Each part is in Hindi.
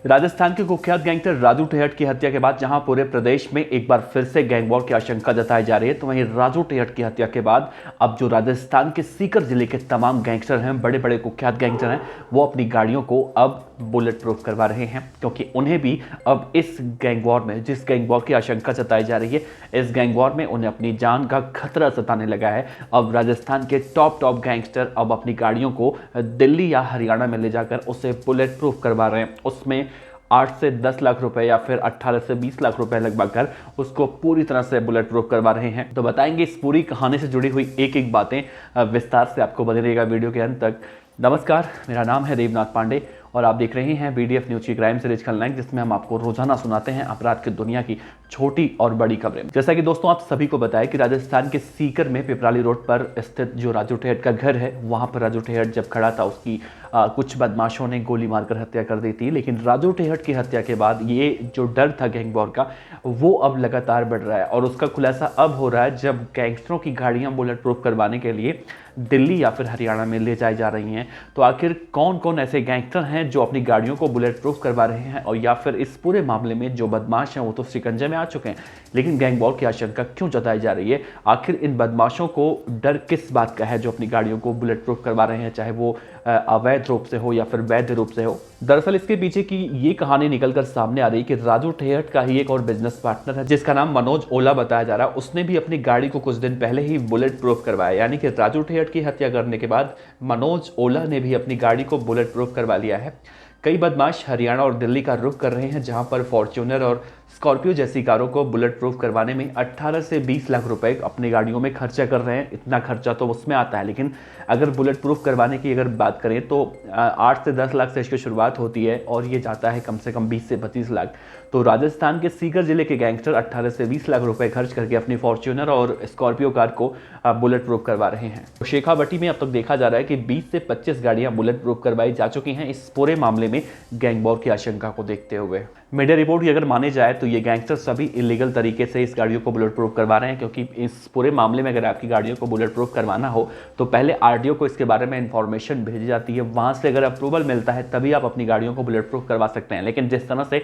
राजस्थान के कुख्यात गैंगस्टर राजू टेहट की हत्या के बाद जहां पूरे प्रदेश में एक बार फिर से गैंग वॉर की आशंका जताई जा रही है, तो वहीं राजू टेहट की हत्या के बाद अब जो राजस्थान के सीकर जिले के तमाम गैंगस्टर हैं, बड़े बड़े कुख्यात गैंगस्टर हैं, वो अपनी गाड़ियों को अब बुलेट प्रूफ करवा रहे हैं, क्योंकि उन्हें भी अब इस गैंग वॉर में, जिस गैंग वॉर की आशंका जताई जा रही है, इस गैंग वॉर में उन्हें अपनी जान का खतरा सताने लगा है। अब राजस्थान के टॉप गैंगस्टर अब अपनी गाड़ियों को दिल्ली या हरियाणा में ले जाकर उसे बुलेट प्रूफ करवा रहे हैं। उसमें 8 से 10 लाख रुपए या फिर 18 से 20 लाख रुपए लगभग कर उसको पूरी तरह से बुलेट प्रूफ करवा रहे हैं। तो बताएंगे इस पूरी कहानी से जुड़ी हुई एक एक बातें विस्तार से, आपको बने रहेगा वीडियो के अंत तक। नमस्कार, मेरा नाम है देवनाथ पांडे और आप देख रहे हैं बीडीएफ न्यूज की क्राइम सीरीज खलनायक, जिसमें हम आपको रोजाना सुनाते हैं अपराध की दुनिया की छोटी और बड़ी खबरें। जैसा कि दोस्तों आप सभी को बताया कि राजस्थान के सीकर में पिपराली रोड पर स्थित जो राजू टेहट का घर है, वहां पर राजू टेहट जब खड़ा था, उसकी कुछ बदमाशों ने गोली मारकर हत्या कर दी थी। लेकिन राजू टेहट की हत्या के बाद ये जो डर था गैंग वॉर का, वो अब लगातार बढ़ रहा है और उसका खुलासा अब हो रहा है जब गैंगस्टरों की गाड़ियां बुलेट प्रूफ करवाने के लिए दिल्ली या फिर हरियाणा में ले जाई जा रही हैं। तो आखिर कौन कौन ऐसे गैंगस्टर हैं जो अपनी गाड़ियों को बुलेट प्रूफ करवा रहे हैं, और या फिर इस पूरे मामले में जो बदमाश हैं वो तो शिकंजे में आ चुके हैं, लेकिन गैंग वॉर की आशंका क्यों जताई जा रही है? आखिर इन बदमाशों को डर किस बात का है जो अपनी गाड़ियों को बुलेट प्रूफ करवा रहे हैं, चाहे वो अवैध रूप से हो या फिर वैध रूप से हो? दरअसल इसके पीछे की ये कहानी निकलकर सामने आ रही है कि राजू टेहट का ही एक और बिजनेस पार्टनर है, जिसका नाम मनोज ओला बताया जा रहा है। उसने भी अपनी गाड़ी को कुछ दिन पहले ही बुलेट प्रूफ करवाया, यानी कि राजू टेहट की हत्या करने के बाद मनोज ओला ने भी अपनी गाड़ी को बुलेट प्रूफ करवा लिया है। कई बदमाश हरियाणा और दिल्ली का रुख कर रहे हैं, जहां पर फॉर्च्यूनर और स्कॉर्पियो जैसी कारों को बुलेट प्रूफ करवाने में 18 से 20 लाख रुपए अपनी गाड़ियों में खर्चा कर रहे हैं। इतना खर्चा तो उसमें आता है, लेकिन अगर बुलेट प्रूफ करवाने की अगर बात करें तो 8 से 10 लाख से इसकी शुरुआत होती है और ये जाता है कम से कम 20 से 25 लाख। तो राजस्थान के सीकर जिले के गैंगस्टर 18 से 20 लाख रुपए खर्च करके अपनी फॉर्च्यूनर और स्कॉर्पियो कार को बुलेट प्रूफ करवा रहे हैं। तो शेखावटी में अब तक देखा जा रहा है कि 20 से 25 गाड़ियां बुलेट प्रूफ करवाई जा चुकी हैं इस पूरे मामले में गैंग वॉर की आशंका को देखते हुए। मीडिया रिपोर्ट की अगर माने जाए तो ये गैंगस्टर सभी इलीगल तरीके से इस गाड़ियों को बुलेट प्रूफ करवा रहे हैं, क्योंकि इस पूरे मामले में अगर आपकी गाड़ियों को बुलेट प्रूफ करवाना हो तो पहले आरडीओ को इसके बारे में इंफॉर्मेशन भेजी जाती है। वहां से अगर अप्रूवल मिलता है तभी आप अपनी गाड़ियों को बुलेट प्रूफ करवा सकते हैं। लेकिन जिस तरह से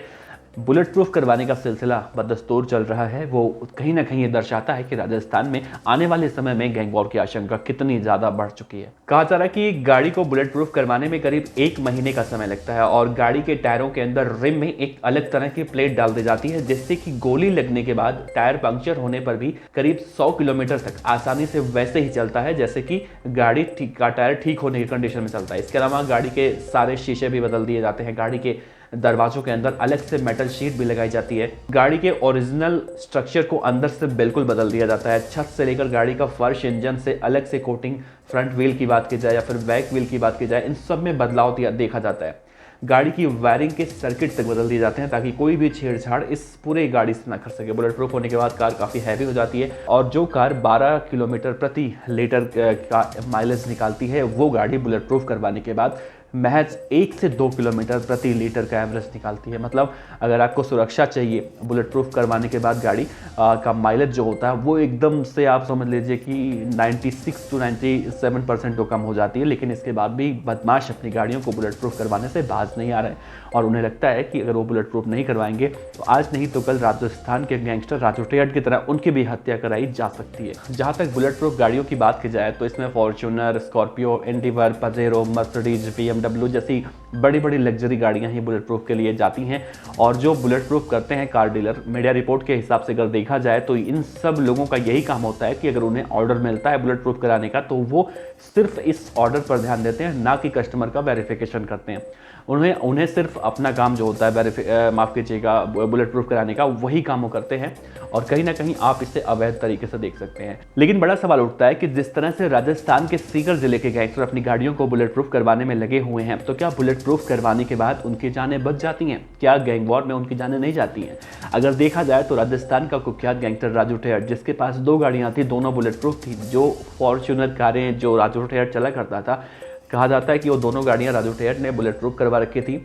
बुलेट प्रूफ करवाने का सिलसिला बदस्तूर चल रहा है, वो कहीं ना कहीं ये दर्शाता है कि राजस्थान में आने वाले समय में गैंग वॉर की आशंका कितनी ज्यादा बढ़ चुकी है। कहा जा रहा है कि गाड़ी को बुलेट प्रूफ करवाने में करीब 1 महीने का समय लगता है और गाड़ी के टायरों के अंदर रिम में एक अलग तरह की प्लेट डाल दी जाती है, जिससे कि गोली लगने के बाद टायर पंक्चर होने पर भी करीब 100 किलोमीटर तक आसानी से वैसे ही चलता है जैसे कि गाड़ी का टायर ठीक होने की कंडीशन में चलता है। इसके अलावा गाड़ी के सारे शीशे भी बदल दिए जाते हैं, गाड़ी के दरवाजों के अंदर अलग से मेटल शीट भी लगाई जाती है, गाड़ी के ओरिजिनल स्ट्रक्चर को अंदर से बिल्कुल बदल दिया जाता है। छत से लेकर गाड़ी का फर्श, इंजन से अलग से कोटिंग, फ्रंट व्हील की बात की जाए या फिर बैक व्हील की बात की जाए, इन सब में बदलाव देखा जाता है। गाड़ी की वायरिंग के सर्किट तक बदल दिए जाते हैं ताकि कोई भी छेड़छाड़ इस पूरे गाड़ी से ना कर सके। बुलेट प्रूफ होने के बाद कार काफ़ी हैवी हो जाती है और जो कार 12 किलोमीटर प्रति लीटर का माइलेज निकालती है, वो गाड़ी बुलेट प्रूफ करवाने के बाद महज 1 से 2 किलोमीटर प्रति लीटर का एवरेज निकालती है। मतलब अगर आपको सुरक्षा चाहिए, बुलेट प्रूफ करवाने के बाद गाड़ी का माइलेज जो होता है वो एकदम से आप समझ लीजिए कि 96 से 97% तो कम हो जाती है। लेकिन इसके बाद भी बदमाश अपनी गाड़ियों को बुलेट प्रूफ करवाने से बाज नहीं आ रहे हैं और उन्हें लगता है कि अगर वो बुलेट प्रूफ नहीं करवाएंगे तो आज नहीं तो कल राजस्थान के गैंगस्टर राजू टेहट की तरह उनकी भी हत्या कराई जा सकती है। जहाँ तक बुलेट प्रूफ गाड़ियों की बात की जाए तो इसमें Fortuner, Scorpio, endeavour, Pajero, Mercedes, BMW जैसी बड़ी बड़ी लग्जरी गाड़ियां ही बुलेट प्रूफ के लिए जाती हैं। और जो बुलेट प्रूफ करते हैं कार डीलर, मीडिया रिपोर्ट के हिसाब से अगर देखा जाए तो इन सब लोगों का यही काम होता है कि अगर उन्हें ऑर्डर मिलता है बुलेट प्रूफ कराने का तो वो सिर्फ इस ऑर्डर पर ध्यान देते हैं, ना कि कस्टमर का वेरिफिकेशन करते हैं। उन्हें सिर्फ अपना काम जो होता है माफ कीजिएगा बुलेट प्रूफ कराने का, वही काम वो करते हैं और कहीं ना कहीं आप इसे अवैध तरीके से देख सकते हैं। लेकिन बड़ा सवाल उठता है कि जिस तरह से राजस्थान के सीकर जिले के गैंगस्टर अपनी गाड़ियों को बुलेट प्रूफ करवाने में लगे हुए हैं, तो क्या बुलेट प्रूफ करवाने के बाद उनकी जानें बच जाती हैं? क्या गैंग वॉर में उनकी जानें नहीं जाती हैं? अगर देखा जाए तो राजस्थान का कुख्यात गैंगस्टर राजू टेहट, जिसके पास 2 गाड़ियां थी, दोनों बुलेट प्रूफ थी, जो फॉर्च्यूनर कारें जो राजू टेहट चला करता था, कहा जाता है कि वो दोनों गाड़ियां राजू टेहट ने बुलेट प्रूफ करवा रखी थी।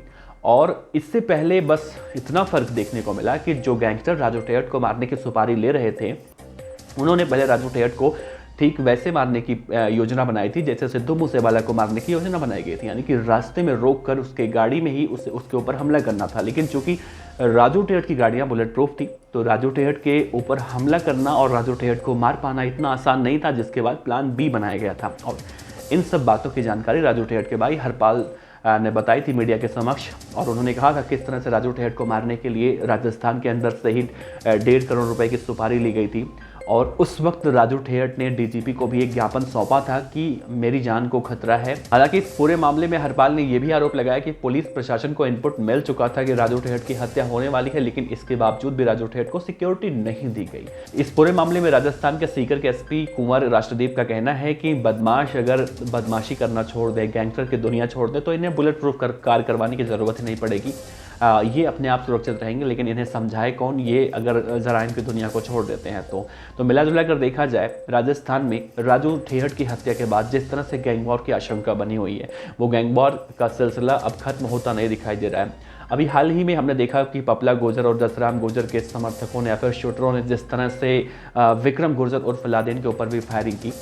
और इससे पहले बस इतना फर्क देखने को मिला कि जो गैंगस्टर राजू टेहट को मारने की सुपारी ले रहे थे, उन्होंने पहले राजू टेहट को ठीक वैसे मारने की योजना बनाई थी जैसे सिद्धू मूसेवाला को मारने की योजना बनाई गई थी, यानी कि रास्ते में रोक कर उसके गाड़ी में ही उसके ऊपर हमला करना था। लेकिन चूंकि राजू टेहट की गाड़ियां बुलेट प्रूफ थी, तो राजू टेहट के ऊपर हमला करना और राजू टेहट को मार पाना इतना आसान नहीं था, जिसके बाद प्लान बी बनाया गया था। और इन सब बातों की जानकारी राजू टेहट के भाई हरपाल ने बताई थी मीडिया के समक्ष, और उन्होंने कहा था किस तरह से राजू टेहट को मारने के लिए राजस्थान के अंदर से ही 1.5 करोड़ रुपए की सुपारी ली गई थी। और उस वक्त राजू टेहट ने डीजीपी को भी एक ज्ञापन सौंपा था कि मेरी जान को खतरा है। हालांकि इस पूरे मामले में हरपाल ने यह भी आरोप लगाया कि पुलिस प्रशासन को इनपुट मिल चुका था कि राजू टेहट की हत्या होने वाली है, लेकिन इसके बावजूद भी राजू टेहट को सिक्योरिटी नहीं दी गई। इस पूरे मामले में राजस्थान के सीकर के एसपी कुंवर राष्ट्रदीप का कहना है कि बदमाश अगर बदमाशी करना छोड़ दे, गैंगस्टर की दुनिया छोड़ दे, तो इन्हें बुलेट प्रूफ कार करवाने की जरूरत ही नहीं पड़ेगी। ये अपने आप सुरक्षित रहेंगे, लेकिन इन्हें समझाए कौन, ये अगर जराइम की दुनिया को छोड़ देते हैं तो मिला जुला कर देखा जाए, राजस्थान में राजू टेहट की हत्या के बाद जिस तरह से गैंग वॉर की आशंका बनी हुई है, वो गैंग वॉर का सिलसिला अब खत्म होता नहीं दिखाई दे रहा है। अभी हाल ही में हमने देखा कि पपला गुर्जर और जसराम गुर्जर के समर्थकों ने या फिर शूटरों ने जिस तरह से विक्रम गुर्जर उर्फ लादेन के ऊपर भी फायरिंग की,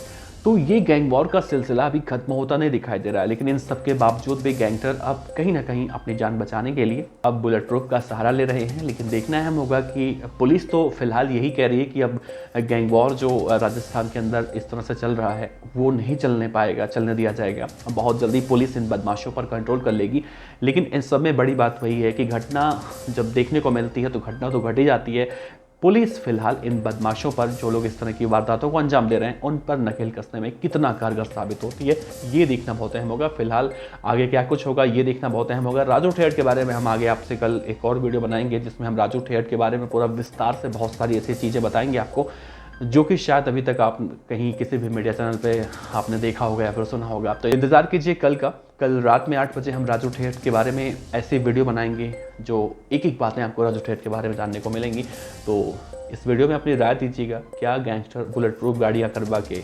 तो ये गैंग वॉर का सिलसिला अभी खत्म होता नहीं दिखाई दे रहा है। लेकिन इन सब के बावजूद भी गैंगस्टर अब कहीं ना कहीं अपनी जान बचाने के लिए अब बुलेट प्रूफ का सहारा ले रहे हैं। लेकिन देखना अहम होगा कि पुलिस तो फिलहाल यही कह रही है कि अब गैंग वॉर जो राजस्थान के अंदर इस तरह से चल रहा है वो नहीं चलने दिया जाएगा। बहुत जल्दी पुलिस इन बदमाशों पर कंट्रोल कर लेगी। लेकिन इन सब में बड़ी बात वही है कि घटना जब देखने को मिलती है तो घटना तो घट ही जाती है। पुलिस फिलहाल इन बदमाशों पर, जो लोग इस तरह की वारदातों को अंजाम दे रहे हैं, उन पर नकेल कसने में कितना कारगर साबित होती है, ये देखना बहुत अहम होगा। फिलहाल आगे क्या कुछ होगा ये देखना बहुत अहम होगा। राजू टेहट के बारे में हम आगे आपसे कल एक और वीडियो बनाएंगे, जिसमें हम राजू टेहट के बारे में पूरा विस्तार से बहुत सारी ऐसी चीज़ें बताएंगे आपको, जो कि शायद अभी तक आप कहीं किसी भी मीडिया चैनल पे आपने देखा होगा या फिर सुना होगा। तो इंतज़ार कीजिए कल रात में 8 बजे हम राजू टेहट के बारे में ऐसी वीडियो बनाएंगे जो एक एक बातें आपको राजू टेहट के बारे में जानने को मिलेंगी। तो इस वीडियो में अपनी राय दीजिएगा, क्या गैंगस्टर बुलेट प्रूफ गाड़ियाँ करवा के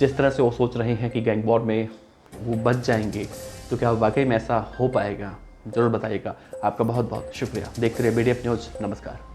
जिस तरह से वो सोच रहे हैं कि गैंग वॉर में वो बच जाएंगे, तो क्या वाकई में ऐसा हो पाएगा? ज़रूर बताइएगा। आपका बहुत बहुत शुक्रिया। देखते रहिए BDF न्यूज़। नमस्कार।